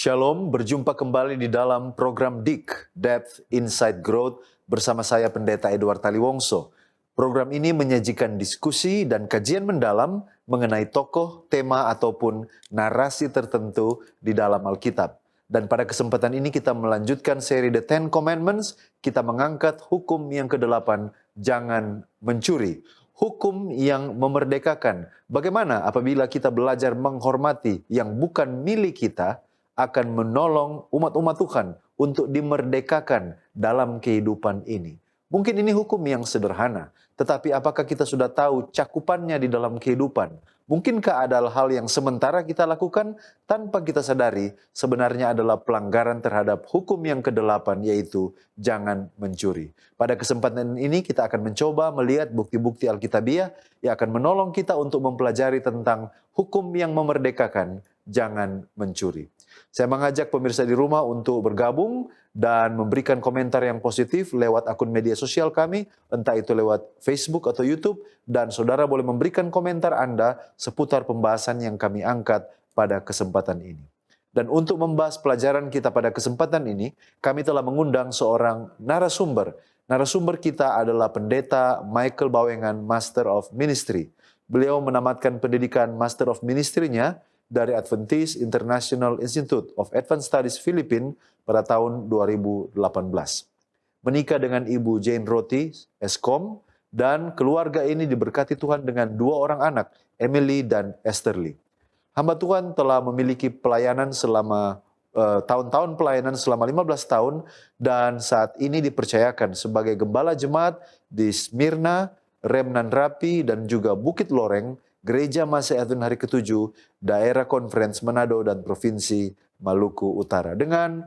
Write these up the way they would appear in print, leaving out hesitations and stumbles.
Shalom, berjumpa kembali di dalam program DIK, Depth Insight Growth, bersama saya Pendeta Edward Taliwongso. Program ini menyajikan diskusi dan kajian mendalam mengenai tokoh, tema, ataupun narasi tertentu di dalam Alkitab. Dan pada kesempatan ini kita melanjutkan seri The Ten Commandments, kita mengangkat hukum yang ke-8, jangan mencuri. Hukum yang memerdekakan. Bagaimana apabila kita belajar menghormati yang bukan milik kita, akan menolong umat-umat Tuhan untuk dimerdekakan dalam kehidupan ini. Mungkin ini hukum yang sederhana, tetapi apakah kita sudah tahu cakupannya di dalam kehidupan? Mungkinkah ada hal yang sementara kita lakukan tanpa kita sadari sebenarnya adalah pelanggaran terhadap hukum yang ke-8, yaitu jangan mencuri. Pada kesempatan ini kita akan mencoba melihat bukti-bukti Alkitabiah yang akan menolong kita untuk mempelajari tentang hukum yang memerdekakan, jangan mencuri. Saya mengajak pemirsa di rumah untuk bergabung dan memberikan komentar yang positif lewat akun media sosial kami, entah itu lewat Facebook atau YouTube, dan saudara boleh memberikan komentar Anda seputar pembahasan yang kami angkat pada kesempatan ini. Dan untuk membahas pelajaran kita pada kesempatan ini, kami telah mengundang seorang narasumber. Narasumber kita adalah Pendeta Michael Bawengan, Master of Ministry. Beliau menamatkan pendidikan Master of Ministry-nya dari Adventist International Institute of Advanced Studies Philippines pada tahun 2018. Menikah dengan Ibu Jane Roti, Eskom, dan keluarga ini diberkati Tuhan dengan 2 orang anak, Emily dan Estherly. Hamba Tuhan telah memiliki pelayanan selama tahun-tahun pelayanan selama 15 tahun dan saat ini dipercayakan sebagai gembala jemaat di Smyrna, Remnan Rapi, dan juga Bukit Loreng, Gereja Masih Advent Hari ke-7, Daerah Conference Manado dan Provinsi Maluku Utara. Dengan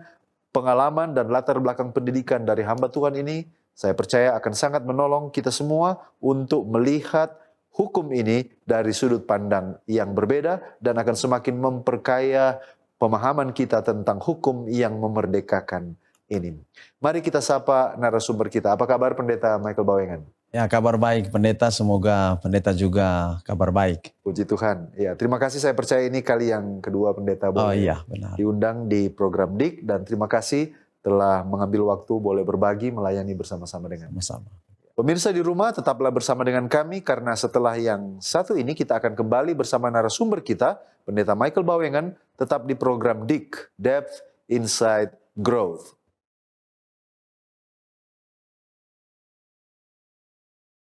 pengalaman dan latar belakang pendidikan dari hamba Tuhan ini, saya percaya akan sangat menolong kita semua untuk melihat hukum ini dari sudut pandang yang berbeda dan akan semakin memperkaya pemahaman kita tentang hukum yang memerdekakan ini. Mari kita sapa narasumber kita. Apa kabar Pendeta Michael Bawengan? Ya, kabar baik Pendeta, semoga Pendeta juga kabar baik. Puji Tuhan. Ya, terima kasih, saya percaya ini kali yang kedua Pendeta boleh iya, benar. diundang di program DIK, dan terima kasih telah mengambil waktu boleh berbagi melayani bersama-sama dengan Sama-sama. pemirsa di rumah. Tetaplah bersama dengan kami karena setelah yang satu ini kita akan kembali bersama narasumber kita, Pendeta Michael Bawengan, tetap di program DIK, Depth Insight Growth.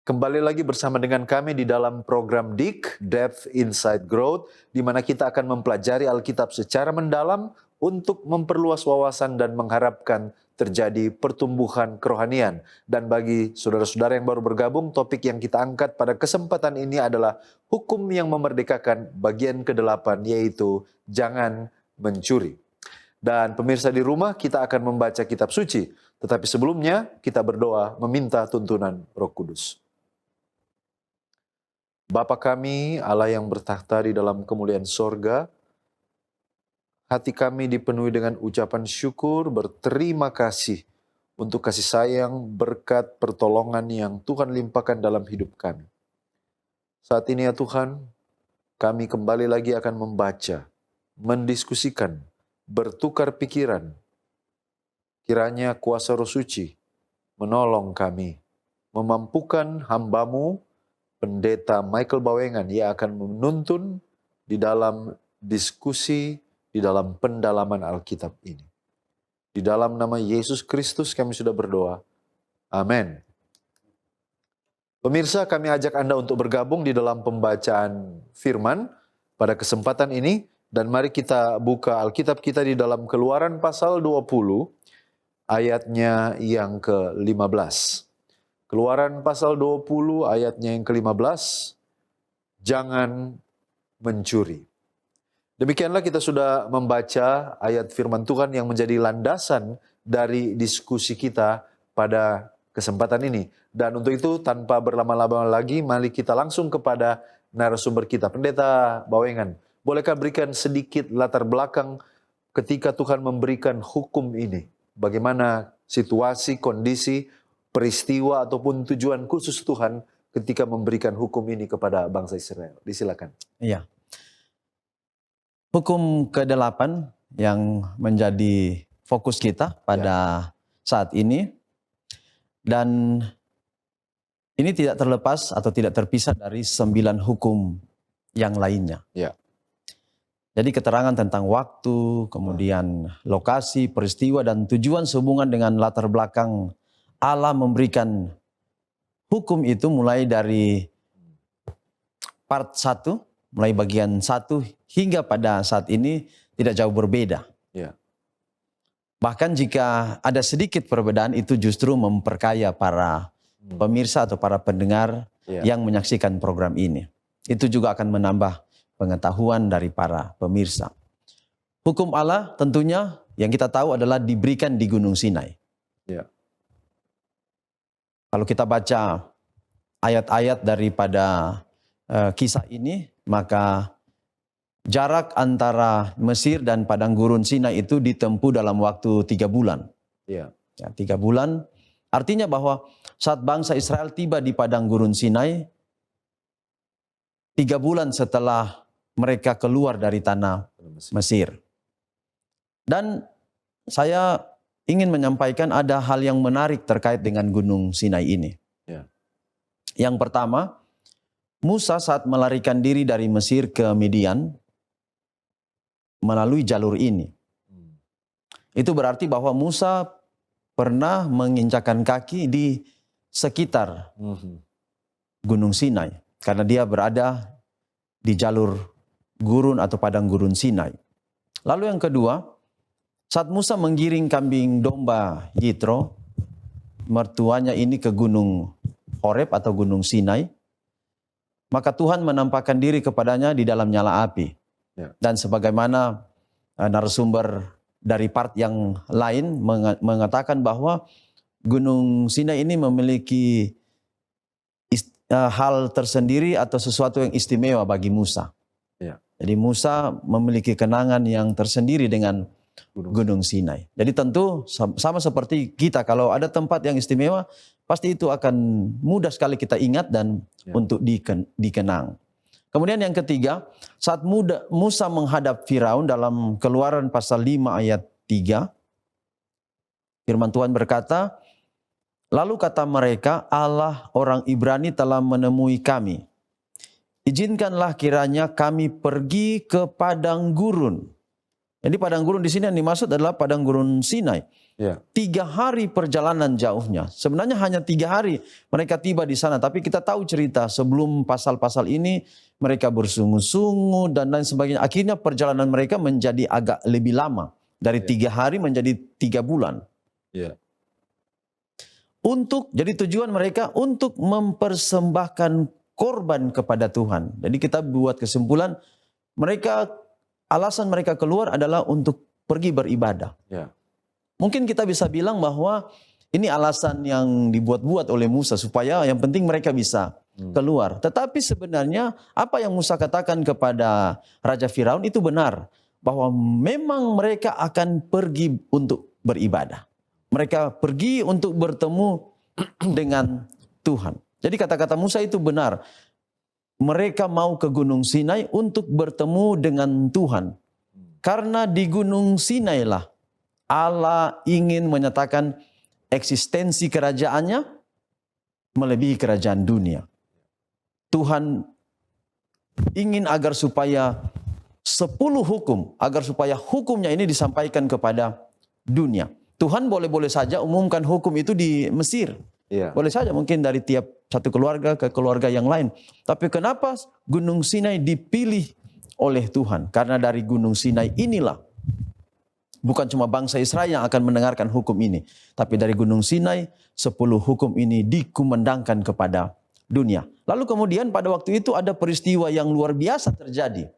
Kembali lagi bersama dengan kami di dalam program DIK, Depth Insight Growth, di mana kita akan mempelajari Alkitab secara mendalam untuk memperluas wawasan dan mengharapkan terjadi pertumbuhan kerohanian. Dan bagi saudara-saudara yang baru bergabung, topik yang kita angkat pada kesempatan ini adalah hukum yang memerdekakan bagian ke-8, yaitu jangan mencuri. Dan pemirsa di rumah, kita akan membaca kitab suci. Tetapi sebelumnya, kita berdoa meminta tuntunan Roh Kudus. Bapa kami, Allah yang bertakhta di dalam kemuliaan sorga, hati kami dipenuhi dengan ucapan syukur, berterima kasih untuk kasih sayang, berkat, pertolongan yang Tuhan limpahkan dalam hidup kami. Saat ini ya Tuhan, kami kembali lagi akan membaca, mendiskusikan, bertukar pikiran. Kiranya kuasa Roh Suci menolong kami, memampukan hamba-Mu, Pendeta Michael Bawengan, yang akan menuntun di dalam diskusi, di dalam pendalaman Alkitab ini. Di dalam nama Yesus Kristus kami sudah berdoa. Amin. Pemirsa, kami ajak Anda untuk bergabung di dalam pembacaan firman pada kesempatan ini. Dan mari kita buka Alkitab kita di dalam Keluaran pasal 20, ayatnya yang ke-15. Keluaran pasal 20 ayatnya yang ke-15, jangan mencuri. Demikianlah kita sudah membaca ayat firman Tuhan yang menjadi landasan dari diskusi kita pada kesempatan ini. Dan untuk itu tanpa berlama-lama lagi, mari kita langsung kepada narasumber kita. Pendeta Bawengan, bolehkah berikan sedikit latar belakang ketika Tuhan memberikan hukum ini? Bagaimana situasi, kondisi, peristiwa ataupun tujuan khusus Tuhan ketika memberikan hukum ini kepada bangsa Israel? Disilakan. Iya. Hukum ke-8 yang menjadi fokus kita pada saat ini. Dan ini tidak terlepas atau tidak terpisah dari 9 hukum yang lainnya. Ya. Jadi keterangan tentang waktu, kemudian lokasi, peristiwa, dan tujuan sehubungan dengan latar belakang Allah memberikan hukum itu mulai dari part 1, mulai bagian 1 hingga pada saat ini tidak jauh berbeda. Ya. Bahkan jika ada sedikit perbedaan itu justru memperkaya para pemirsa atau para pendengar yang menyaksikan program ini. Itu juga akan menambah pengetahuan dari para pemirsa. Hukum Allah tentunya yang kita tahu adalah diberikan di Gunung Sinai. Ya. Kalau kita baca ayat-ayat daripada kisah ini, maka jarak antara Mesir dan padang gurun Sinai itu ditempuh dalam waktu 3 bulan. Ya. 3 bulan, artinya bahwa saat bangsa Israel tiba di padang gurun Sinai, 3 bulan setelah mereka keluar dari tanah Mesir. Dan saya ingin menyampaikan ada hal yang menarik terkait dengan Gunung Sinai ini. Ya. Yang pertama, Musa saat melarikan diri dari Mesir ke Midian melalui jalur ini. Itu berarti bahwa Musa pernah menginjakkan kaki di sekitar Gunung Sinai. Karena dia berada di jalur gurun atau padang gurun Sinai. Lalu yang kedua, saat Musa menggiring kambing domba Yitro, mertuanya ini ke gunung Horeb atau gunung Sinai, maka Tuhan menampakkan diri kepadanya di dalam nyala api. Ya. Dan sebagaimana narasumber dari part yang lain mengatakan bahwa gunung Sinai ini memiliki hal tersendiri atau sesuatu yang istimewa bagi Musa. Ya. Jadi Musa memiliki kenangan yang tersendiri dengan Gunung Sinai. Jadi tentu sama seperti kita, kalau ada tempat yang istimewa, pasti itu akan mudah sekali kita ingat dan untuk dikenang. Kemudian yang ketiga, saat Musa menghadap Firaun dalam Keluaran pasal 5 ayat 3, firman Tuhan berkata, lalu kata mereka, Allah orang Ibrani telah menemui kami. Izinkanlah kiranya kami pergi ke padang gurun. Jadi padang gurun di sini yang dimaksud adalah padang gurun Sinai. 3 hari perjalanan jauhnya. Sebenarnya hanya 3 hari mereka tiba di sana. Tapi kita tahu cerita sebelum pasal-pasal ini mereka bersungut-sungut dan lain sebagainya. Akhirnya perjalanan mereka menjadi agak lebih lama. Dari 3 hari menjadi 3 bulan. Jadi tujuan mereka untuk mempersembahkan korban kepada Tuhan. Jadi kita buat kesimpulan, alasan mereka keluar adalah untuk pergi beribadah. Mungkin kita bisa bilang bahwa ini alasan yang dibuat-buat oleh Musa supaya yang penting mereka bisa keluar. Tetapi sebenarnya apa yang Musa katakan kepada Raja Firaun itu benar. Bahwa memang mereka akan pergi untuk beribadah. Mereka pergi untuk bertemu dengan Tuhan. Jadi kata-kata Musa itu benar. Mereka mau ke Gunung Sinai untuk bertemu dengan Tuhan. Karena di Gunung Sinai lah Allah ingin menyatakan eksistensi kerajaannya melebihi kerajaan dunia. Tuhan ingin agar supaya 10 hukum, agar supaya hukumnya ini disampaikan kepada dunia. Tuhan boleh-boleh saja umumkan hukum itu di Mesir. Boleh saja mungkin dari tiap satu keluarga ke keluarga yang lain. Tapi kenapa Gunung Sinai dipilih oleh Tuhan? Karena dari Gunung Sinai inilah bukan cuma bangsa Israel yang akan mendengarkan hukum ini. Tapi dari Gunung Sinai 10 hukum ini dikumandangkan kepada dunia. Lalu kemudian pada waktu itu ada peristiwa yang luar biasa terjadi.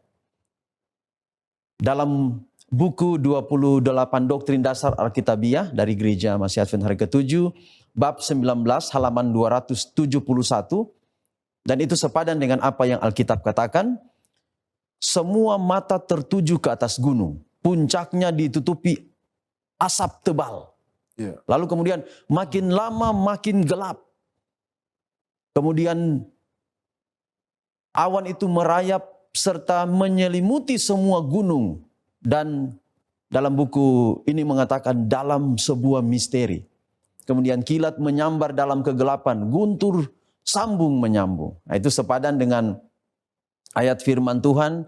Dalam buku 28 Doktrin Dasar Alkitabiah dari Gereja Masih Advent Hari ke-7, bab 19 halaman 271, dan itu sepadan dengan apa yang Alkitab katakan, semua mata tertuju ke atas gunung, puncaknya ditutupi asap tebal. Lalu kemudian makin lama makin gelap. Kemudian awan itu merayap serta menyelimuti semua gunung dan dalam buku ini mengatakan dalam sebuah misteri. Kemudian kilat menyambar dalam kegelapan, guntur sambung menyambung. Nah, itu sepadan dengan ayat firman Tuhan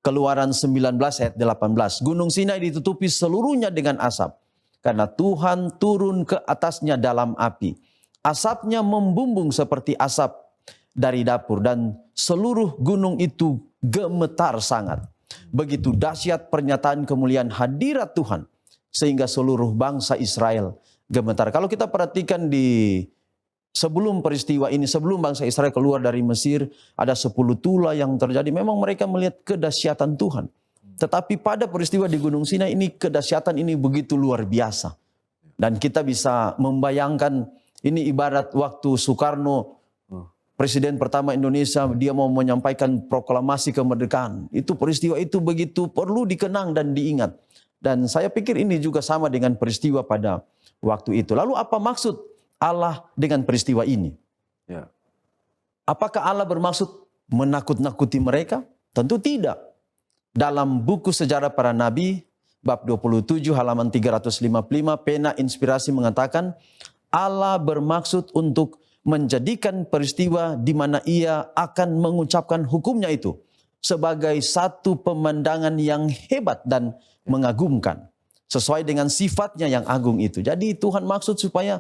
Keluaran 19 ayat 18. Gunung Sinai ditutupi seluruhnya dengan asap, karena Tuhan turun ke atasnya dalam api. Asapnya membumbung seperti asap dari dapur, dan seluruh gunung itu gemetar sangat. Begitu dahsyat pernyataan kemuliaan hadirat Tuhan, sehingga seluruh bangsa Israel gemetar. Kalau kita perhatikan di sebelum peristiwa ini, sebelum bangsa Israel keluar dari Mesir, ada 10 tula yang terjadi. Memang mereka melihat kedahsyatan Tuhan. Tetapi pada peristiwa di Gunung Sinai ini, kedahsyatan ini begitu luar biasa. Dan kita bisa membayangkan, ini ibarat waktu Soekarno, Presiden pertama Indonesia, dia mau menyampaikan proklamasi kemerdekaan. Itu peristiwa itu begitu perlu dikenang dan diingat. Dan saya pikir ini juga sama dengan peristiwa pada waktu itu. Lalu apa maksud Allah dengan peristiwa ini? Ya. Apakah Allah bermaksud menakut-nakuti mereka? Tentu tidak. Dalam buku Sejarah Para Nabi, bab 27 halaman 355, pena inspirasi mengatakan, Allah bermaksud untuk menjadikan peristiwa di mana ia akan mengucapkan hukumnya itu sebagai satu pemandangan yang hebat dan mengagumkan. Sesuai dengan sifatnya yang agung itu. Jadi Tuhan maksud supaya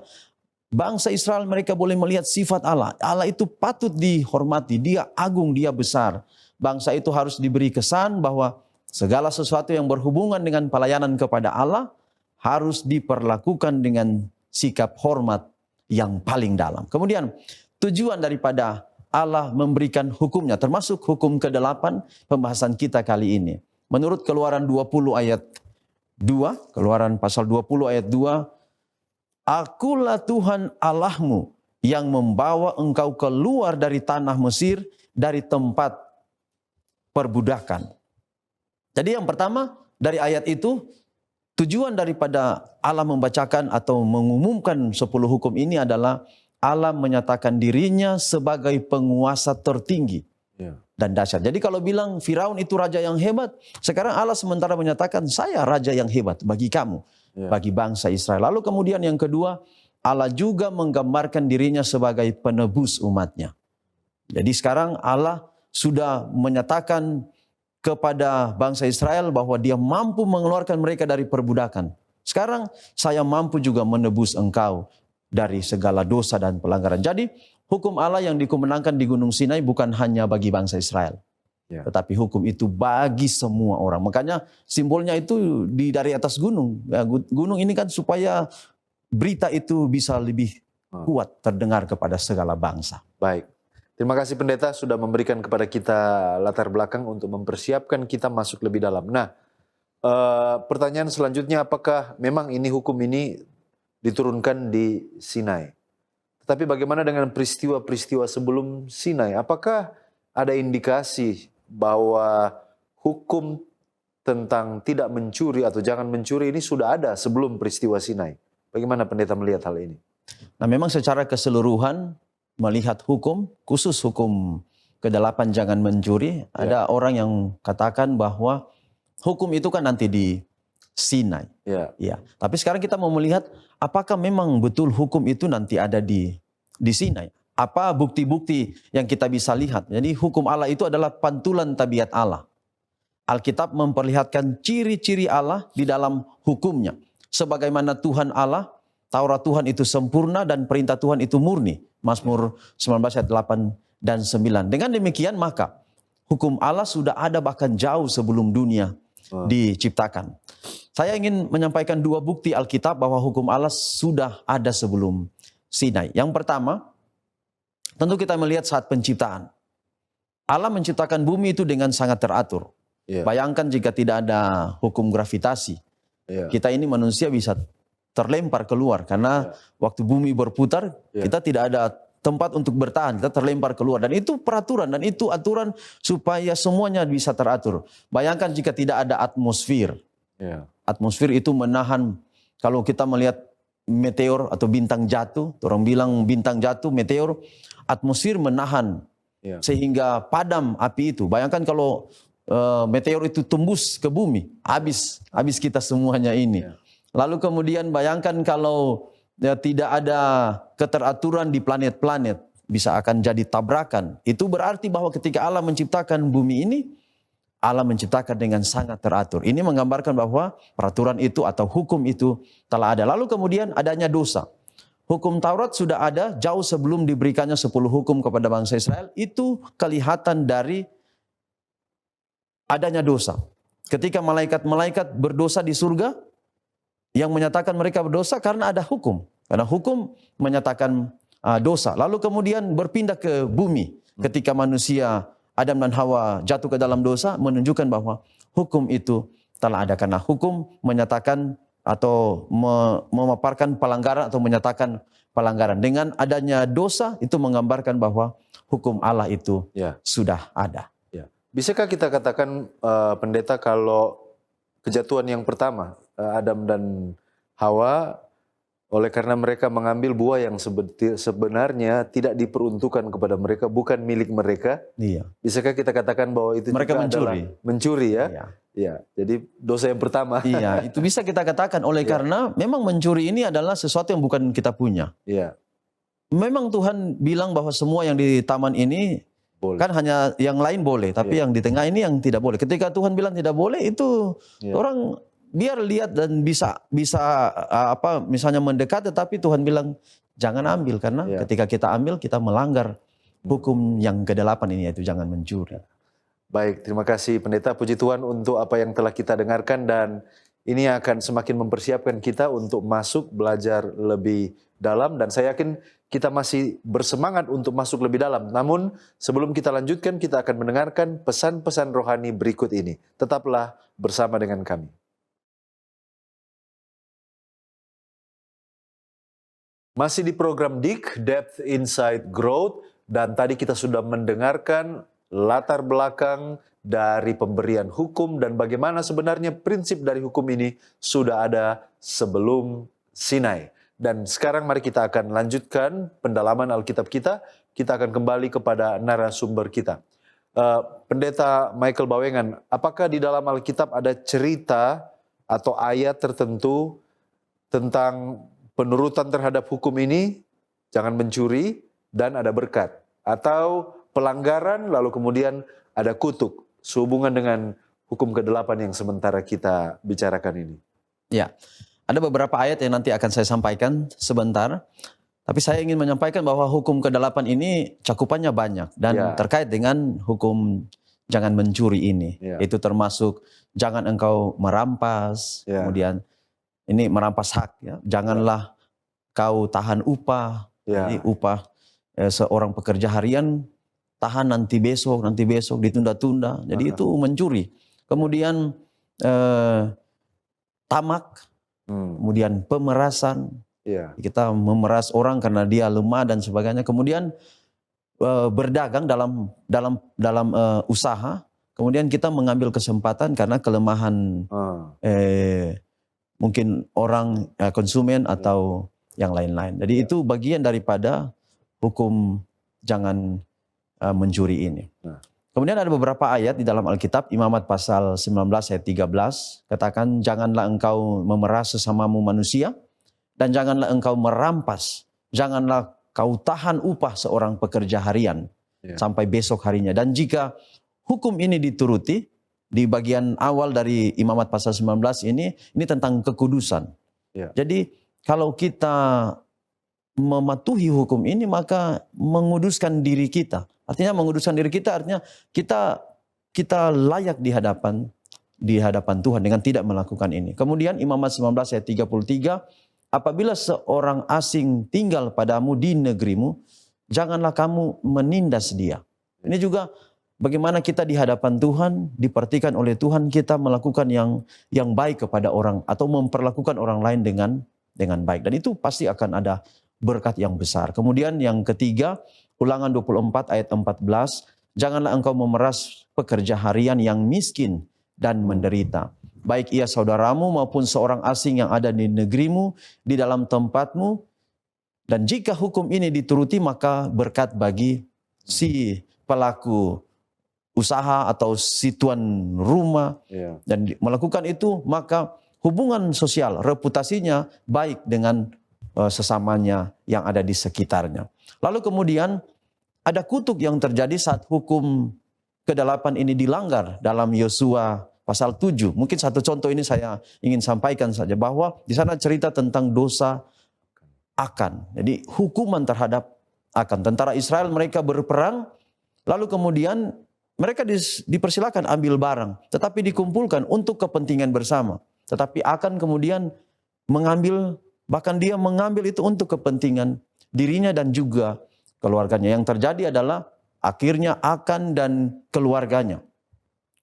bangsa Israel mereka boleh melihat sifat Allah. Allah itu patut dihormati, dia agung, dia besar. Bangsa itu harus diberi kesan bahwa segala sesuatu yang berhubungan dengan pelayanan kepada Allah harus diperlakukan dengan sikap hormat yang paling dalam. Kemudian tujuan daripada Allah memberikan hukumnya, termasuk hukum ke-8 pembahasan kita kali ini. Menurut Keluaran 20 ayat 2, Keluaran pasal 20 ayat 2, Akulah Tuhan Allahmu yang membawa engkau keluar dari tanah Mesir, dari tempat perbudakan. Jadi yang pertama dari ayat itu, tujuan daripada Allah membacakan atau mengumumkan 10 hukum ini adalah Allah menyatakan dirinya sebagai penguasa tertinggi dan dahsyat. Jadi kalau bilang Firaun itu raja yang hebat, sekarang Allah sementara menyatakan saya raja yang hebat bagi kamu, bagi bangsa Israel. Lalu kemudian yang kedua, Allah juga menggambarkan dirinya sebagai penebus umatnya. Jadi sekarang Allah sudah menyatakan kepada bangsa Israel bahwa dia mampu mengeluarkan mereka dari perbudakan. Sekarang saya mampu juga menebus engkau dari segala dosa dan pelanggaran. Jadi hukum Allah yang dikemenangkan di Gunung Sinai bukan hanya bagi bangsa Israel. Tetapi hukum itu bagi semua orang. Makanya simbolnya itu dari atas gunung. Ya, gunung ini kan supaya berita itu bisa lebih kuat terdengar kepada segala bangsa. Baik. Terima kasih pendeta sudah memberikan kepada kita latar belakang untuk mempersiapkan kita masuk lebih dalam. Nah, pertanyaan selanjutnya, apakah memang ini hukum ini diturunkan di Sinai? Tetapi bagaimana dengan peristiwa-peristiwa sebelum Sinai? Apakah ada indikasi bahwa hukum tentang tidak mencuri atau jangan mencuri ini sudah ada sebelum peristiwa Sinai? Bagaimana pendeta melihat hal ini? Nah, memang secara keseluruhan melihat hukum, khusus hukum ke-8 jangan mencuri, ada orang yang katakan bahwa hukum itu kan nanti di Sinai. Ya. Tapi sekarang kita mau melihat apakah memang betul hukum itu nanti ada di Sinai. Apa bukti-bukti yang kita bisa lihat? Jadi hukum Allah itu adalah pantulan tabiat Allah. Alkitab memperlihatkan ciri-ciri Allah di dalam hukumnya. Sebagaimana Tuhan Allah, Taurat Tuhan itu sempurna dan perintah Tuhan itu murni. Mazmur 19 ayat 8 dan 9. Dengan demikian maka hukum Allah sudah ada bahkan jauh sebelum dunia diciptakan. Saya ingin menyampaikan 2 bukti Alkitab bahwa hukum Allah sudah ada sebelum Sinai. Yang pertama, tentu kita melihat saat penciptaan. Allah menciptakan bumi itu dengan sangat teratur. Bayangkan jika tidak ada hukum gravitasi. Kita ini manusia bisa terlempar keluar karena waktu bumi berputar kita tidak ada tempat untuk bertahan, kita terlempar keluar, dan itu peraturan dan itu aturan supaya semuanya bisa teratur. Bayangkan jika tidak ada atmosfer. Atmosfer itu menahan, kalau kita melihat meteor atau bintang jatuh, orang bilang bintang jatuh, meteor, atmosfer menahan sehingga padam api itu. Bayangkan kalau meteor itu tembus ke bumi, habis kita semuanya ini. Lalu kemudian bayangkan kalau tidak ada keteraturan di planet-planet, bisa akan jadi tabrakan. Itu berarti bahwa ketika Allah menciptakan bumi ini, Allah menciptakan dengan sangat teratur. Ini menggambarkan bahwa peraturan itu atau hukum itu telah ada. Lalu kemudian adanya dosa. Hukum Taurat sudah ada jauh sebelum diberikannya 10 hukum kepada bangsa Israel. Itu kelihatan dari adanya dosa. Ketika malaikat-malaikat berdosa di surga, yang menyatakan mereka berdosa karena ada hukum. Karena hukum menyatakan dosa. Lalu kemudian berpindah ke bumi. Ketika manusia Adam dan Hawa jatuh ke dalam dosa, menunjukkan bahwa hukum itu telah ada. Karena hukum menyatakan atau memaparkan pelanggaran atau menyatakan pelanggaran. Dengan adanya dosa itu menggambarkan bahwa hukum Allah itu sudah ada. Bisakah kita katakan pendeta kalau kejatuhan yang pertama Adam dan Hawa, oleh karena mereka mengambil buah yang sebenarnya tidak diperuntukkan kepada mereka, bukan milik mereka. Bisakah kita katakan bahwa itu mereka juga mencuri ya? Iya. Jadi dosa yang pertama. Iya, itu bisa kita katakan oleh karena memang mencuri ini adalah sesuatu yang bukan kita punya. Memang Tuhan bilang bahwa semua yang di taman ini boleh. Kan hanya yang lain boleh, tapi yang di tengah ini yang tidak boleh. Ketika Tuhan bilang tidak boleh, itu orang biar lihat dan bisa misalnya mendekat, tetapi Tuhan bilang jangan ambil karena ketika kita ambil kita melanggar hukum yang ke-8 ini, yaitu jangan mencuri. Baik, terima kasih pendeta, puji Tuhan untuk apa yang telah kita dengarkan, dan ini akan semakin mempersiapkan kita untuk masuk belajar lebih dalam, dan saya yakin kita masih bersemangat untuk masuk lebih dalam. Namun sebelum kita lanjutkan, kita akan mendengarkan pesan-pesan rohani berikut ini. Tetaplah bersama dengan kami. Masih di program DIK, Depth Inside Growth, dan tadi kita sudah mendengarkan latar belakang dari pemberian hukum dan bagaimana sebenarnya prinsip dari hukum ini sudah ada sebelum Sinai. Dan sekarang mari kita akan lanjutkan pendalaman Alkitab kita. Kita akan kembali kepada narasumber kita. Pendeta Michael Bawengan, apakah di dalam Alkitab ada cerita atau ayat tertentu tentang penurutan terhadap hukum ini, jangan mencuri, dan ada berkat? Atau pelanggaran lalu kemudian ada kutuk, sehubungan dengan hukum ke-8 yang sementara kita bicarakan ini? Ya, ada beberapa ayat yang nanti akan saya sampaikan sebentar. Tapi saya ingin menyampaikan bahwa hukum ke-8 ini cakupannya banyak. Dan terkait dengan hukum jangan mencuri ini. Itu termasuk jangan engkau merampas, kemudian ini merampas hak. Janganlah kau tahan upah. Jadi upah seorang pekerja harian tahan nanti besok, ditunda-tunda. Jadi itu mencuri. Kemudian tamak. Kemudian pemerasan, kita memeras orang karena dia lemah dan sebagainya. Kemudian berdagang dalam usaha, kemudian kita mengambil kesempatan karena kelemahan mungkin orang konsumen atau yang lain-lain. Jadi itu bagian daripada hukum jangan mencuri ini. Kemudian ada beberapa ayat di dalam Alkitab, Imamat pasal 19 ayat 13, katakan janganlah engkau memeras sesamamu manusia, dan janganlah engkau merampas, janganlah kau tahan upah seorang pekerja harian sampai besok harinya. Dan jika hukum ini dituruti, di bagian awal dari Imamat pasal 19 ini tentang kekudusan. Jadi kalau kita mematuhi hukum ini, maka menguduskan diri kita. Artinya menguduskan diri kita artinya kita layak di hadapan Tuhan dengan tidak melakukan ini. Kemudian Imamat 19 ayat 33, apabila seorang asing tinggal padamu di negerimu, janganlah kamu menindas dia. Ini juga bagaimana kita di hadapan Tuhan, diperhatikan oleh Tuhan, kita melakukan yang baik kepada orang atau memperlakukan orang lain dengan baik. Dan itu pasti akan ada berkat yang besar. Kemudian yang ketiga, Ulangan 24 ayat 14, janganlah engkau memeras pekerja harian yang miskin dan menderita, baik ia saudaramu maupun seorang asing yang ada di negerimu, di dalam tempatmu. Dan jika hukum ini dituruti, maka berkat bagi si pelaku usaha atau si tuan rumah dan melakukan itu, maka hubungan sosial, reputasinya baik dengan sesamanya yang ada di sekitarnya. Lalu kemudian ada kutuk yang terjadi saat hukum ke-8 ini dilanggar dalam Yosua pasal 7. Mungkin satu contoh ini saya ingin sampaikan saja, bahwa di sana cerita tentang dosa Akan. Jadi hukuman terhadap Akan. Tentara Israel mereka berperang, lalu kemudian mereka dipersilakan ambil barang, tetapi dikumpulkan untuk kepentingan bersama. Tetapi Akan kemudian mengambil, bahkan dia mengambil itu untuk kepentingan dirinya dan juga keluarganya. Yang terjadi adalah akhirnya Akan dan keluarganya,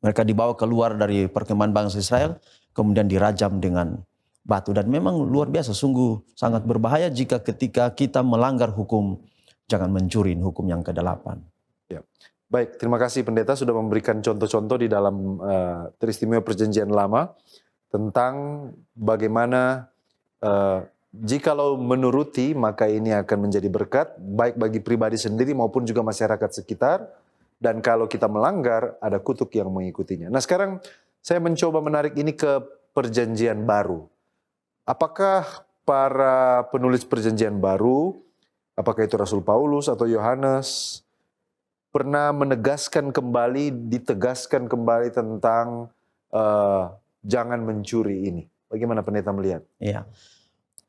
mereka dibawa keluar dari perkemahan bangsa Israel, kemudian dirajam dengan batu. Dan memang luar biasa, sungguh sangat berbahaya jika ketika kita melanggar hukum jangan mencuri, hukum yang ke-8. Ya. Baik, terima kasih pendeta sudah memberikan contoh-contoh di dalam teristimewa Perjanjian Lama tentang bagaimana jikalau menuruti maka ini akan menjadi berkat baik bagi pribadi sendiri maupun juga masyarakat sekitar, dan kalau kita melanggar ada kutuk yang mengikutinya. Nah, sekarang saya mencoba menarik ini ke Perjanjian Baru. Apakah para penulis Perjanjian Baru, apakah itu Rasul Paulus atau Yohanes, pernah ditegaskan kembali tentang jangan mencuri ini? Bagaimana pendeta melihat? Iya.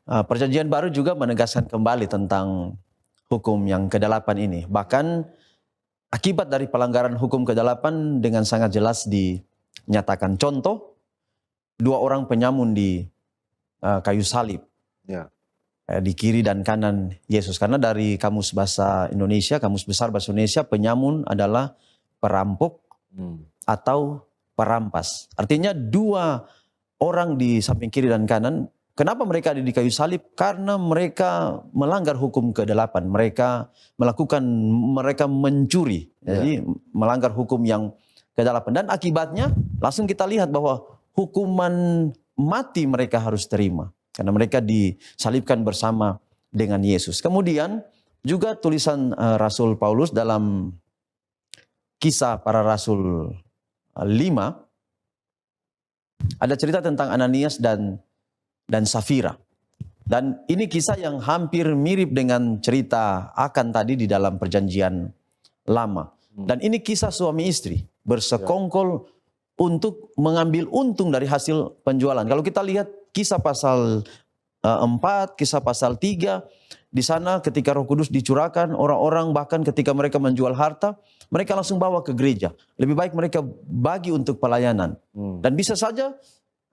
Perjanjian Baru juga menegaskan kembali tentang hukum yang ke-8 ini. Bahkan akibat dari pelanggaran hukum ke-8 dengan sangat jelas dinyatakan. Contoh, 2 orang penyamun di kayu salib. Ya. Di kiri dan kanan Yesus. Karena dari Kamus Bahasa Indonesia, Kamus Besar Bahasa Indonesia, penyamun adalah perampok atau perampas. Artinya 2 orang di samping kiri dan kanan. Kenapa mereka ada di kayu salib? Karena mereka melanggar hukum ke-8. Mereka mencuri. Jadi melanggar hukum yang ke-8. Dan akibatnya langsung kita lihat bahwa hukuman mati mereka harus terima. Karena mereka disalibkan bersama dengan Yesus. Kemudian juga tulisan Rasul Paulus dalam Kisah Para Rasul 5. Ada cerita tentang Ananias dan Safira. Dan ini kisah yang hampir mirip dengan cerita Akan tadi di dalam Perjanjian Lama. Dan ini kisah suami istri bersekongkol untuk mengambil untung dari hasil penjualan. Kalau kita lihat Kisah pasal 4, Kisah pasal 3, di sana ketika Roh Kudus dicurahkan, orang-orang bahkan ketika mereka menjual harta, mereka langsung bawa ke gereja. Lebih baik mereka bagi untuk pelayanan. Dan bisa saja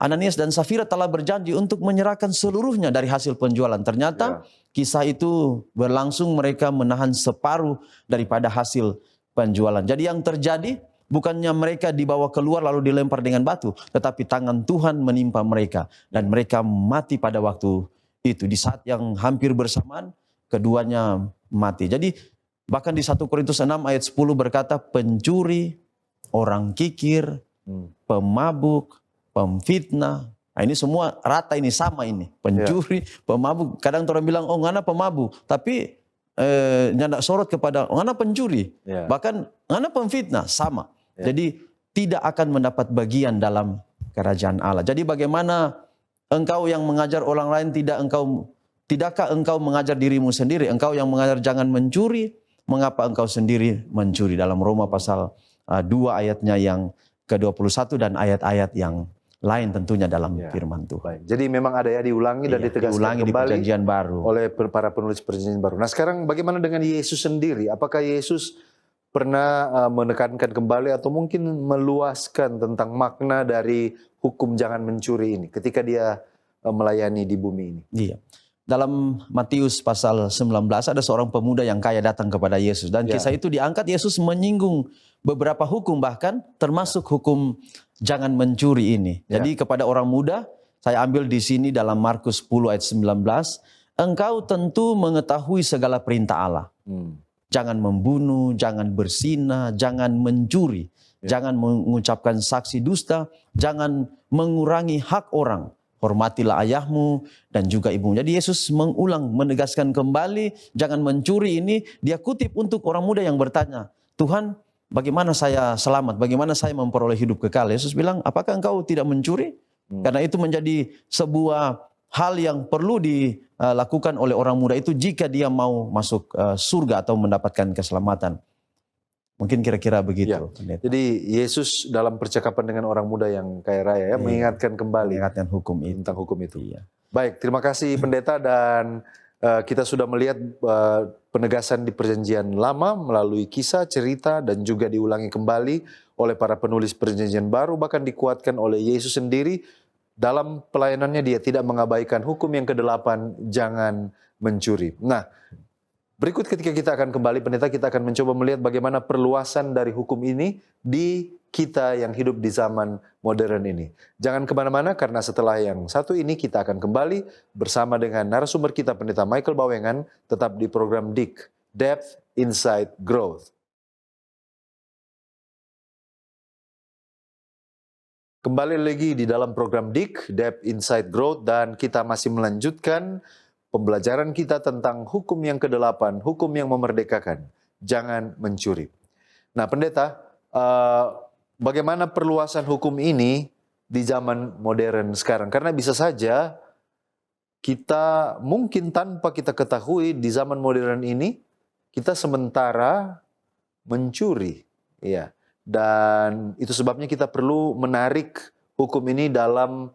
Ananias dan Safira telah berjanji untuk menyerahkan seluruhnya dari hasil penjualan. Ternyata kisah itu berlangsung, mereka menahan separuh daripada hasil penjualan. Jadi yang terjadi bukannya mereka dibawa keluar lalu dilempar dengan batu, tetapi tangan Tuhan menimpa mereka dan mereka mati pada waktu itu. Di saat yang hampir bersamaan keduanya mati. Jadi bahkan di 1 Korintus 6 ayat 10 berkata, pencuri, orang kikir, pemabuk, pemfitnah. Nah, ini semua rata, ini sama ini. Pencuri, pemabuk. Kadang orang bilang, oh ngana pemabuk. Tapi nyandak sorot kepada ngana pencuri. Bahkan ngana pemfitnah, sama. Jadi tidak akan mendapat bagian dalam kerajaan Allah. Jadi bagaimana engkau yang mengajar orang lain, tidakkah engkau mengajar dirimu sendiri? Engkau yang mengajar jangan mencuri, mengapa engkau sendiri mencuri? Dalam Roma pasal 2 ayatnya yang ke-21 dan ayat-ayat yang lain tentunya dalam firman Tuhan. Baik. Jadi memang ada diulangi dan ditegaskan kembali di Perjanjian Baru oleh para penulis Perjanjian Baru. Nah, sekarang bagaimana dengan Yesus sendiri? Apakah Yesus pernah menekankan kembali atau mungkin meluaskan tentang makna dari hukum jangan mencuri ini ketika dia melayani di bumi ini? Iya. Dalam Matius pasal 19 ada seorang pemuda yang kaya datang kepada Yesus. Dan kisah itu diangkat, Yesus menyinggung beberapa hukum, bahkan termasuk hukum jangan mencuri ini. Jadi kepada orang muda, saya ambil di sini dalam Markus 10 ayat 19, engkau tentu mengetahui segala perintah Allah. Jangan membunuh, jangan berzina, jangan mencuri, jangan mengucapkan saksi dusta, jangan mengurangi hak orang. Hormatilah ayahmu dan juga ibumu. Jadi Yesus mengulang, menegaskan kembali, jangan mencuri ini. Dia kutip untuk orang muda yang bertanya, Tuhan, bagaimana saya selamat, bagaimana saya memperoleh hidup kekal. Yesus bilang, apakah engkau tidak mencuri? Karena itu menjadi sebuah hal yang perlu dilakukan oleh orang muda itu jika dia mau masuk surga atau mendapatkan keselamatan. Mungkin kira-kira begitu. Ya. Jadi Yesus dalam percakapan dengan orang muda yang kaya raya ya, mengingatkan kembali mengingatkan hukum itu. tentang hukum itu. Iya. Baik, terima kasih pendeta, dan kita sudah melihat penegasan di perjanjian lama melalui kisah, cerita, dan juga diulangi kembali oleh para penulis perjanjian baru, bahkan dikuatkan oleh Yesus sendiri dalam pelayanannya. Dia tidak mengabaikan hukum yang ke-8, jangan mencuri. Nah, berikut ketika kita akan kembali, pendeta, kita akan mencoba melihat bagaimana perluasan dari hukum ini di kita yang hidup di zaman modern ini. Jangan kemana-mana, karena setelah yang satu ini kita akan kembali bersama dengan narasumber kita, pendeta Michael Bawengan, tetap di program DIK, Depth Inside Growth. Kembali lagi di dalam program DIK, Depth Inside Growth, dan kita masih melanjutkan pembelajaran kita tentang hukum yang ke-8, hukum yang memerdekakan, jangan mencuri. Nah, pendeta, bagaimana perluasan hukum ini di zaman modern sekarang? Karena bisa saja kita mungkin tanpa kita ketahui di zaman modern ini, kita sementara mencuri. Ya. Dan itu sebabnya kita perlu menarik hukum ini dalam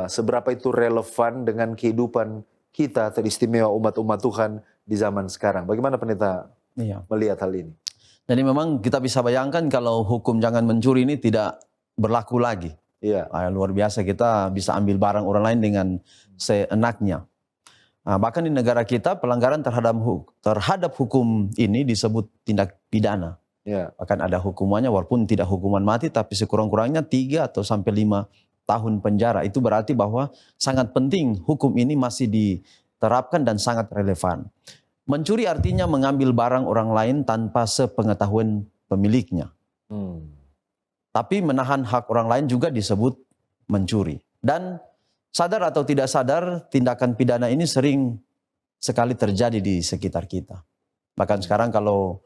seberapa itu relevan dengan kehidupan kita, teristimewa umat-umat Tuhan di zaman sekarang. Bagaimana pendeta melihat hal ini? Jadi memang kita bisa bayangkan kalau hukum jangan mencuri ini tidak berlaku lagi. Iya. Luar biasa, kita bisa ambil barang orang lain dengan seenaknya. Bahkan di negara kita pelanggaran terhadap hukum ini disebut tindak pidana. Iya. Bahkan ada hukumannya, walaupun tidak hukuman mati, tapi sekurang-kurangnya 3 atau sampai 5 tahun penjara. Itu berarti bahwa sangat penting hukum ini masih diterapkan dan sangat relevan. Mencuri artinya mengambil barang orang lain tanpa sepengetahuan pemiliknya. Tapi menahan hak orang lain juga disebut mencuri. Dan sadar atau tidak sadar, tindakan pidana ini sering sekali terjadi di sekitar kita. Bahkan sekarang kalau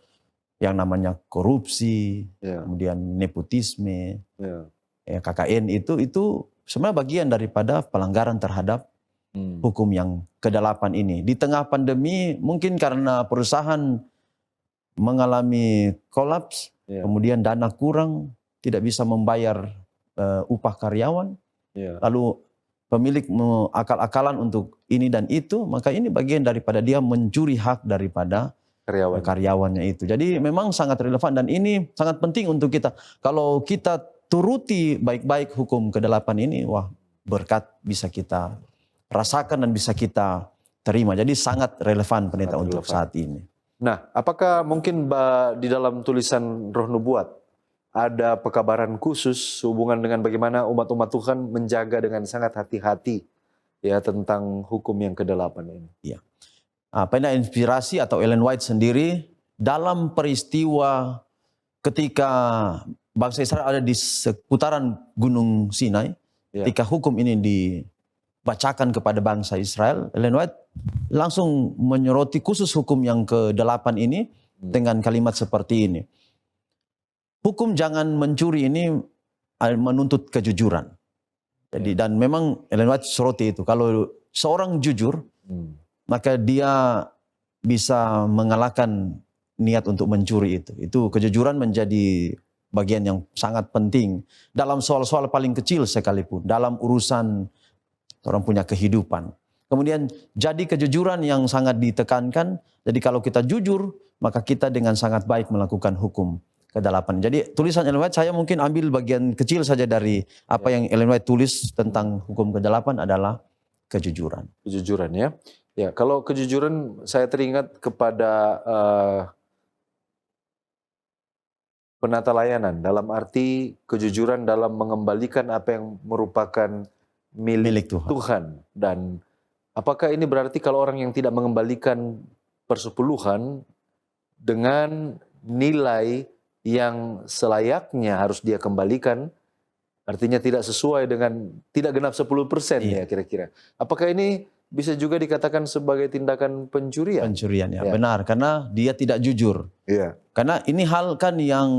yang namanya korupsi, kemudian nepotisme, KKN itu sebenarnya bagian daripada pelanggaran terhadap hukum yang ke-8 ini. Di tengah pandemi mungkin karena perusahaan mengalami kolaps, kemudian dana kurang, tidak bisa membayar upah karyawan, lalu pemilik akal-akalan untuk ini dan itu, maka ini bagian daripada dia mencuri hak daripada karyawannya itu. Jadi memang sangat relevan dan ini sangat penting untuk kita. Kalau kita turuti baik-baik hukum ke-8 ini, wah, berkat bisa kita rasakan dan bisa kita terima. Jadi sangat relevan pendeta untuk saat ini. Nah, apakah mungkin di dalam tulisan Roh Nubuat ada pekabaran khusus hubungan dengan bagaimana umat-umat Tuhan menjaga dengan sangat hati-hati ya tentang hukum yang ke-8 ini? Iya. Pendeta inspirasi atau Ellen White sendiri dalam peristiwa ketika bangsa Israel ada di seputaran Gunung Sinai, ketika hukum ini dibacakan kepada bangsa Israel, Ellen White langsung menyoroti khusus hukum yang ke-8 ini dengan kalimat seperti ini. Hukum jangan mencuri ini menuntut kejujuran. Jadi dan memang Ellen White soroti itu. Kalau seorang jujur, maka dia bisa mengalahkan niat untuk mencuri itu. Itu kejujuran menjadi bagian yang sangat penting dalam soal-soal paling kecil sekalipun, dalam urusan orang punya kehidupan. Kemudian jadi kejujuran yang sangat ditekankan. Jadi kalau kita jujur, maka kita dengan sangat baik melakukan hukum ke-8. Jadi tulisan Ellen White saya mungkin ambil bagian kecil saja dari apa yang Ellen White tulis tentang hukum ke-8 adalah kejujuran. Kejujuran ya. Ya, kalau kejujuran saya teringat kepada penata layanan, dalam arti kejujuran dalam mengembalikan apa yang merupakan milik Tuhan. Dan apakah ini berarti kalau orang yang tidak mengembalikan persepuluhan dengan nilai yang selayaknya harus dia kembalikan, artinya tidak sesuai dengan, tidak genap 10% ya kira-kira. Apakah ini bisa juga dikatakan sebagai tindakan pencurian? Pencurian ya, benar. Karena dia tidak jujur. Iya. Karena ini hal kan yang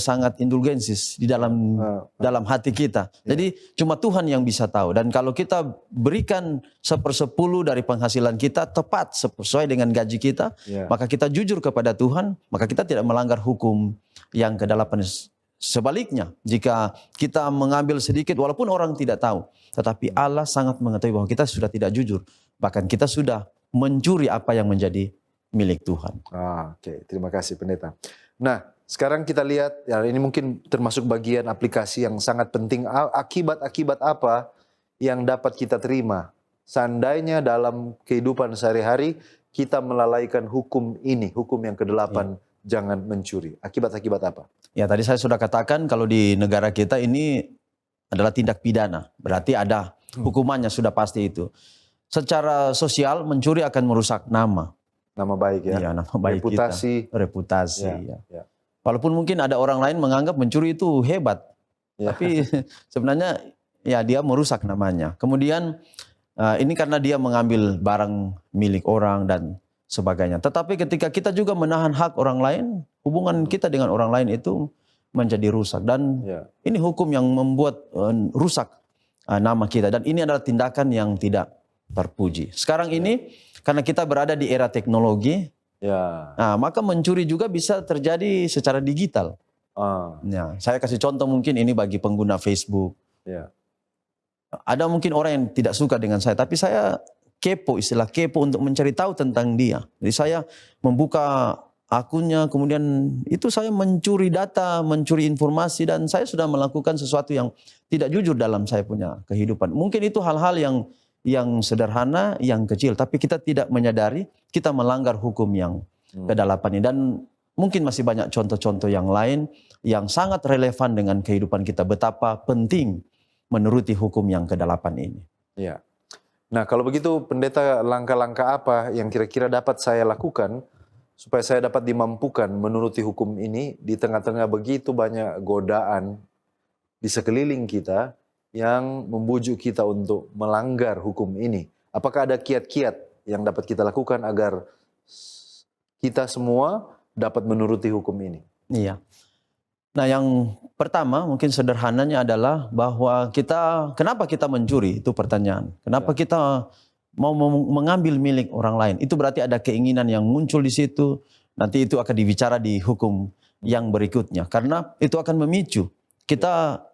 sangat indulgensis di dalam hati kita. Jadi cuma Tuhan yang bisa tahu. Dan kalau kita berikan 1/10 dari penghasilan kita tepat sesuai dengan gaji kita, maka kita jujur kepada Tuhan, maka kita tidak melanggar hukum yang ke-8. Sebaliknya, jika kita mengambil sedikit walaupun orang tidak tahu, tetapi Allah sangat mengetahui bahwa kita sudah tidak jujur. Bahkan kita sudah mencuri apa yang menjadi milik Tuhan. Oke, terima kasih pendeta. Nah, sekarang kita lihat, ya ini mungkin termasuk bagian aplikasi yang sangat penting. Akibat-akibat apa yang dapat kita terima seandainya dalam kehidupan sehari-hari kita melalaikan hukum ini, hukum yang ke-8, jangan mencuri. Akibat-akibat apa? Ya, tadi saya sudah katakan kalau di negara kita ini adalah tindak pidana. Berarti ada hukumannya, sudah pasti itu. Secara sosial, mencuri akan merusak nama. Nama baik ya? Iya, nama baik reputasi. Kita. Reputasi, ya. Walaupun mungkin ada orang lain menganggap mencuri itu hebat. Tapi sebenarnya ya dia merusak namanya. Kemudian ini karena dia mengambil barang milik orang dan sebagainya. Tetapi ketika kita juga menahan hak orang lain, hubungan kita dengan orang lain itu menjadi rusak. Dan ini hukum yang membuat rusak nama kita. Dan ini adalah tindakan yang tidak terpuji. Sekarang ini karena kita berada di era teknologi, nah, maka mencuri juga bisa terjadi secara digital. Ya, saya kasih contoh mungkin ini bagi pengguna Facebook. Ada mungkin orang yang tidak suka dengan saya, tapi saya kepo, istilah kepo untuk mencari tahu tentang dia. Jadi saya membuka akunnya, kemudian itu saya mencuri data, mencuri informasi, dan saya sudah melakukan sesuatu yang tidak jujur dalam saya punya kehidupan. Mungkin itu hal-hal yang sederhana, yang kecil, tapi kita tidak menyadari kita melanggar hukum yang ke-8 ini. Dan mungkin masih banyak contoh-contoh yang lain yang sangat relevan dengan kehidupan kita. Betapa penting menuruti hukum yang ke-8 ini. Ya. Nah, kalau begitu pendeta, langkah-langkah apa yang kira-kira dapat saya lakukan supaya saya dapat dimampukan menuruti hukum ini di tengah-tengah begitu banyak godaan di sekeliling kita yang membujuk kita untuk melanggar hukum ini? Apakah ada kiat-kiat yang dapat kita lakukan agar kita semua dapat menuruti hukum ini? Iya. Nah, yang pertama mungkin sederhananya adalah bahwa kenapa kita mencuri? Itu pertanyaan. Kenapa kita mau mengambil milik orang lain? Itu berarti ada keinginan yang muncul di situ. Nanti itu akan dibicara di hukum yang berikutnya. Karena itu akan memicu kita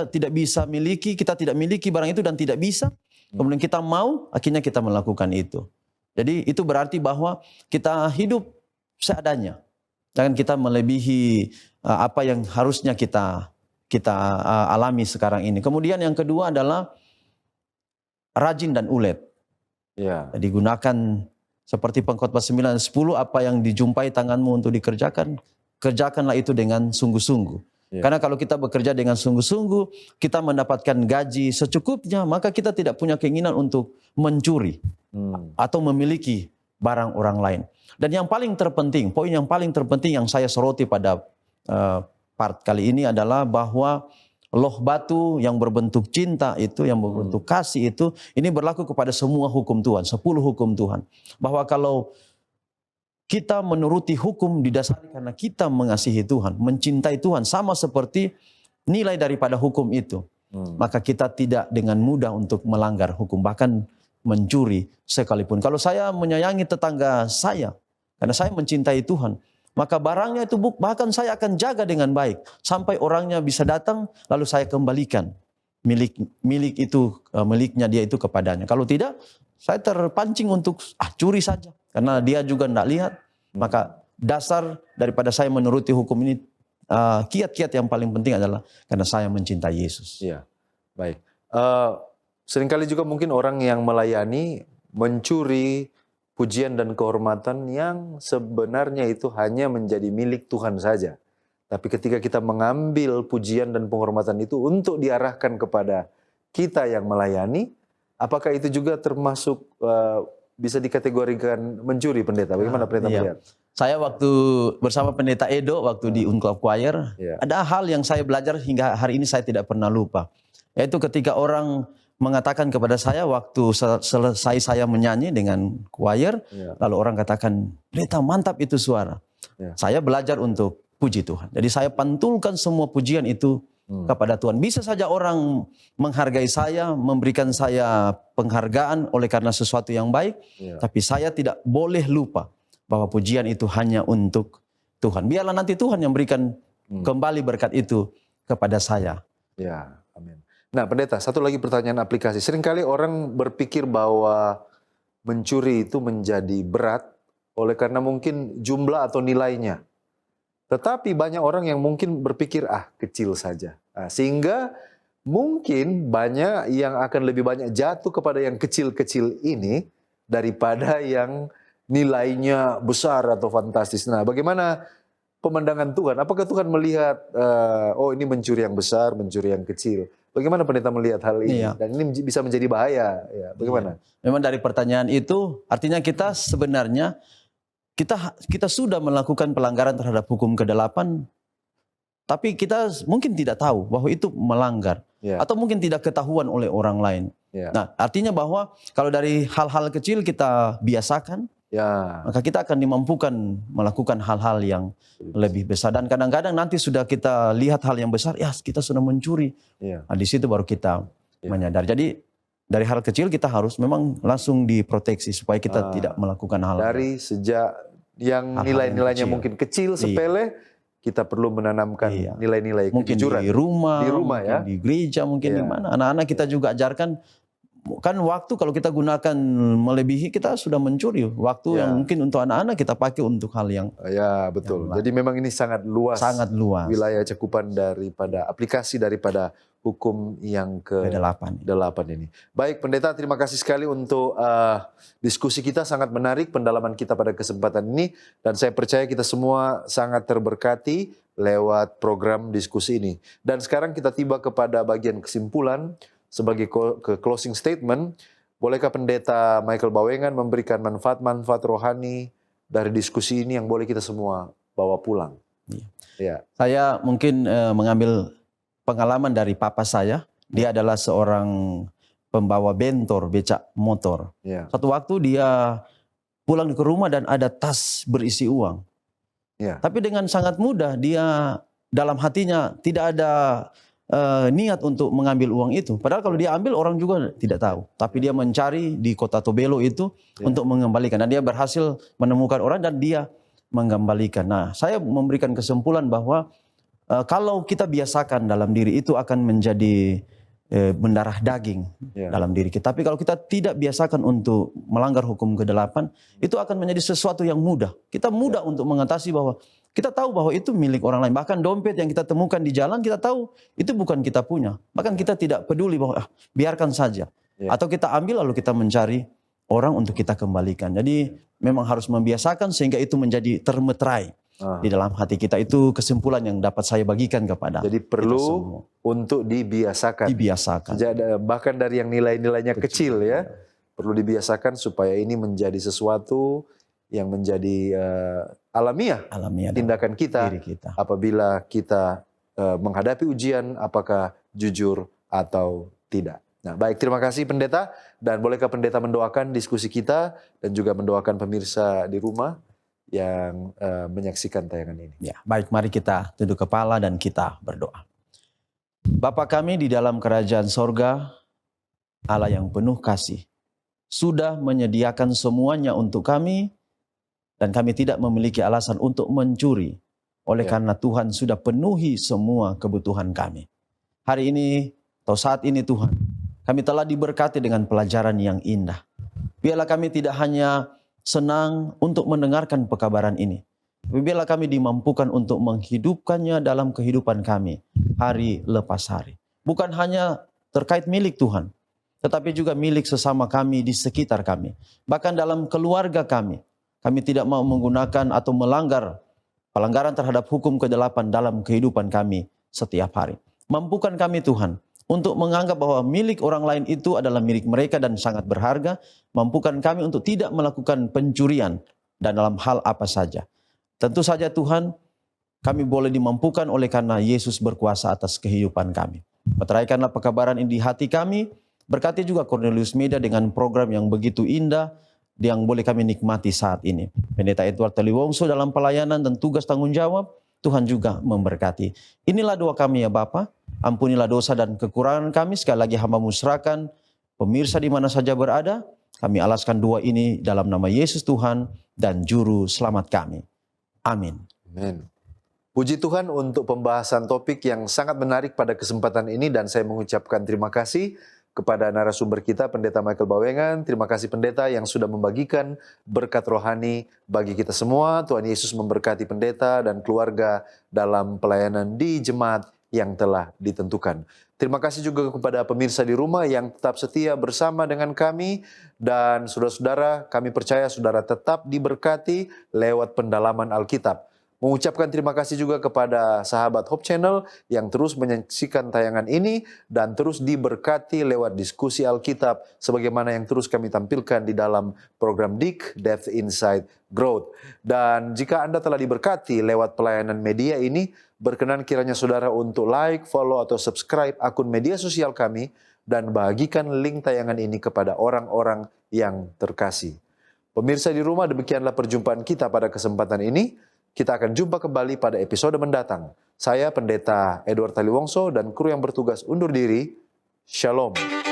tidak bisa miliki, kita tidak miliki barang itu dan tidak bisa. Kemudian kita mau, akhirnya kita melakukan itu. Jadi itu berarti bahwa kita hidup seadanya. Jangan kita melebihi apa yang harusnya kita alami sekarang ini. Kemudian yang kedua adalah rajin dan ulet. Jadi gunakan seperti Pengkhotbah 9:10, apa yang dijumpai tanganmu untuk dikerjakan, kerjakanlah itu dengan sungguh-sungguh. Karena kalau kita bekerja dengan sungguh-sungguh, kita mendapatkan gaji secukupnya, maka kita tidak punya keinginan untuk mencuri atau memiliki barang orang lain. Dan yang paling terpenting, poin yang paling terpenting yang saya soroti pada part kali ini adalah bahwa loh batu yang berbentuk cinta itu, yang berbentuk kasih itu, ini berlaku kepada semua hukum Tuhan, 10 hukum Tuhan. Bahwa kalau kita menuruti hukum didasari karena kita mengasihi Tuhan, mencintai Tuhan, sama seperti nilai daripada hukum itu. Maka kita tidak dengan mudah untuk melanggar hukum, bahkan mencuri sekalipun. Kalau saya menyayangi tetangga saya, karena saya mencintai Tuhan, maka barangnya itu bahkan saya akan jaga dengan baik. Sampai orangnya bisa datang, lalu saya kembalikan milik itu, miliknya dia itu kepadanya. Kalau tidak, saya terpancing untuk curi saja. Karena dia juga tidak lihat. Maka dasar daripada saya menuruti hukum ini, kiat-kiat yang paling penting adalah karena saya mencintai Yesus. Iya, baik. Seringkali juga mungkin orang yang melayani mencuri pujian dan kehormatan yang sebenarnya itu hanya menjadi milik Tuhan saja. Tapi ketika kita mengambil pujian dan penghormatan itu untuk diarahkan kepada kita yang melayani, apakah itu juga termasuk bisa dikategorikan mencuri, pendeta? Bagaimana pendeta melihat? Saya waktu bersama pendeta Edo, waktu di Unclave Choir, ada hal yang saya belajar hingga hari ini saya tidak pernah lupa. Yaitu ketika orang mengatakan kepada saya waktu selesai saya menyanyi dengan choir, lalu orang katakan, pendeta mantap itu suara. Saya belajar untuk puji Tuhan. Jadi saya pantulkan semua pujian itu kepada Tuhan. Bisa saja orang menghargai saya, memberikan saya penghargaan oleh karena sesuatu yang baik, tapi saya tidak boleh lupa bahwa pujian itu hanya untuk Tuhan. Biarlah nanti Tuhan yang berikan kembali berkat itu kepada saya. Ya, amin. Nah, pendeta, satu lagi pertanyaan aplikasi. Seringkali orang berpikir bahwa mencuri itu menjadi berat oleh karena mungkin jumlah atau nilainya. Tetapi banyak orang yang mungkin berpikir, kecil saja. Sehingga mungkin banyak yang akan lebih banyak jatuh kepada yang kecil-kecil ini daripada yang nilainya besar atau fantastis. Nah, bagaimana pemandangan Tuhan? Apakah Tuhan melihat, ini mencuri yang besar, mencuri yang kecil? Bagaimana pendeta melihat hal ini? Dan ini bisa menjadi bahaya. Ya, bagaimana? Memang dari pertanyaan itu, artinya kita sebenarnya kita sudah melakukan pelanggaran terhadap hukum ke-8, tapi kita mungkin tidak tahu bahwa itu melanggar. Atau mungkin tidak ketahuan oleh orang lain. Nah, artinya bahwa kalau dari hal-hal kecil kita biasakan, maka kita akan dimampukan melakukan hal-hal yang lebih besar. Dan kadang-kadang nanti sudah kita lihat hal yang besar, kita sudah mencuri. Nah, di situ baru kita menyadari. Jadi dari hal kecil kita harus memang langsung diproteksi supaya kita tidak melakukan hal dari sejak yang nilai-nilainya mungkin kecil, sepele, kita perlu menanamkan nilai-nilai kejujuran. Mungkin di rumah ya, di gereja, mungkin di mana. Anak-anak kita juga ajarkan. Kan waktu kalau kita gunakan melebihi, kita sudah mencuri. Waktu yang mungkin untuk anak-anak kita pakai untuk hal yang... Ya, betul. Jadi memang ini sangat luas. Sangat luas. Wilayah cakupan daripada aplikasi daripada hukum yang ke-8 ini. Baik, pendeta, terima kasih sekali untuk diskusi kita. Sangat menarik pendalaman kita pada kesempatan ini. Dan saya percaya kita semua sangat terberkati lewat program diskusi ini. Dan sekarang kita tiba kepada bagian kesimpulan. Sebagai closing statement, bolehkah pendeta Michael Bawengan memberikan manfaat-manfaat rohani dari diskusi ini yang boleh kita semua bawa pulang? Saya mungkin mengambil pengalaman dari papa saya. Dia adalah seorang pembawa bentor, becak motor. Satu waktu dia pulang ke rumah dan ada tas berisi uang. Tapi dengan sangat mudah dia dalam hatinya tidak ada niat untuk mengambil uang itu. Padahal kalau dia ambil orang juga tidak tahu. Tapi dia mencari di kota Tobelo itu untuk mengembalikan. Dan dia berhasil menemukan orang dan dia mengembalikan. Nah, saya memberikan kesimpulan bahwa kalau kita biasakan dalam diri itu akan menjadi mendarah daging dalam diri kita. Tapi kalau kita tidak biasakan untuk melanggar hukum ke-8, itu akan menjadi sesuatu yang mudah. Kita mudah untuk mengatasi bahwa kita tahu bahwa itu milik orang lain. Bahkan dompet yang kita temukan di jalan, kita tahu itu bukan kita punya. Bahkan kita tidak peduli bahwa biarkan saja. Atau kita ambil lalu kita mencari orang untuk kita kembalikan. Jadi memang harus membiasakan sehingga itu menjadi termeterai di dalam hati kita. Itu kesimpulan yang dapat saya bagikan kepada Jadi perlu untuk dibiasakan. Bahkan dari yang nilai-nilainya kecil ya. Perlu dibiasakan supaya ini menjadi sesuatu yang menjadi alamiah tindakan kita apabila kita menghadapi ujian, apakah jujur atau tidak. Nah, baik, terima kasih pendeta, dan bolehkah pendeta mendoakan diskusi kita dan juga mendoakan pemirsa di rumah yang menyaksikan tayangan ini. Baik, mari kita tunduk kepala dan kita berdoa. Bapa kami di dalam kerajaan sorga, Allah yang penuh kasih, sudah menyediakan semuanya untuk kami. Dan kami tidak memiliki alasan untuk mencuri. Oleh karena Tuhan sudah penuhi semua kebutuhan kami. Hari ini atau saat ini Tuhan, kami telah diberkati dengan pelajaran yang indah. Biarlah kami tidak hanya senang untuk mendengarkan pekabaran ini. Tapi biarlah kami dimampukan untuk menghidupkannya dalam kehidupan kami hari lepas hari. Bukan hanya terkait milik Tuhan, tetapi juga milik sesama kami di sekitar kami. Bahkan dalam keluarga kami. Kami tidak mau menggunakan atau melanggar pelanggaran terhadap hukum ke-8 dalam kehidupan kami setiap hari. Mampukan kami Tuhan untuk menganggap bahwa milik orang lain itu adalah milik mereka dan sangat berharga. Mampukan kami untuk tidak melakukan pencurian dan dalam hal apa saja. Tentu saja Tuhan, kami boleh dimampukan oleh karena Yesus berkuasa atas kehidupan kami. Meteraikanlah pekabaran ini di hati kami. Berkati juga Cornelius Media dengan program yang begitu indah. yang boleh kami nikmati saat ini. Pendeta Edward Taliwongso dalam pelayanan dan tugas tanggung jawab, Tuhan juga memberkati. Inilah doa kami ya Bapa, ampunilah dosa dan kekurangan kami, sekali lagi hamba-Mu serahkan pemirsa di mana saja berada, kami alaskan doa ini dalam nama Yesus Tuhan dan Juru Selamat kami. Amin. Amin. Puji Tuhan untuk pembahasan topik yang sangat menarik pada kesempatan ini, dan saya mengucapkan terima kasih kepada narasumber kita, Pendeta Michael Bawengan. Terima kasih Pendeta yang sudah membagikan berkat rohani bagi kita semua. Tuhan Yesus memberkati Pendeta dan keluarga dalam pelayanan di jemaat yang telah ditentukan. Terima kasih juga kepada pemirsa di rumah yang tetap setia bersama dengan kami. Dan saudara-saudara, kami percaya saudara tetap diberkati lewat pendalaman Alkitab. Mengucapkan terima kasih juga kepada sahabat Hope Channel yang terus menyaksikan tayangan ini dan terus diberkati lewat diskusi Alkitab sebagaimana yang terus kami tampilkan di dalam program DIK, Depth Insight Growth. Dan jika Anda telah diberkati lewat pelayanan media ini, berkenan kiranya saudara untuk like, follow, atau subscribe akun media sosial kami dan bagikan link tayangan ini kepada orang-orang yang terkasih. Pemirsa di rumah, demikianlah perjumpaan kita pada kesempatan ini. Kita akan jumpa kembali pada episode mendatang. Saya Pendeta Edward Taliwongso dan kru yang bertugas undur diri. Shalom.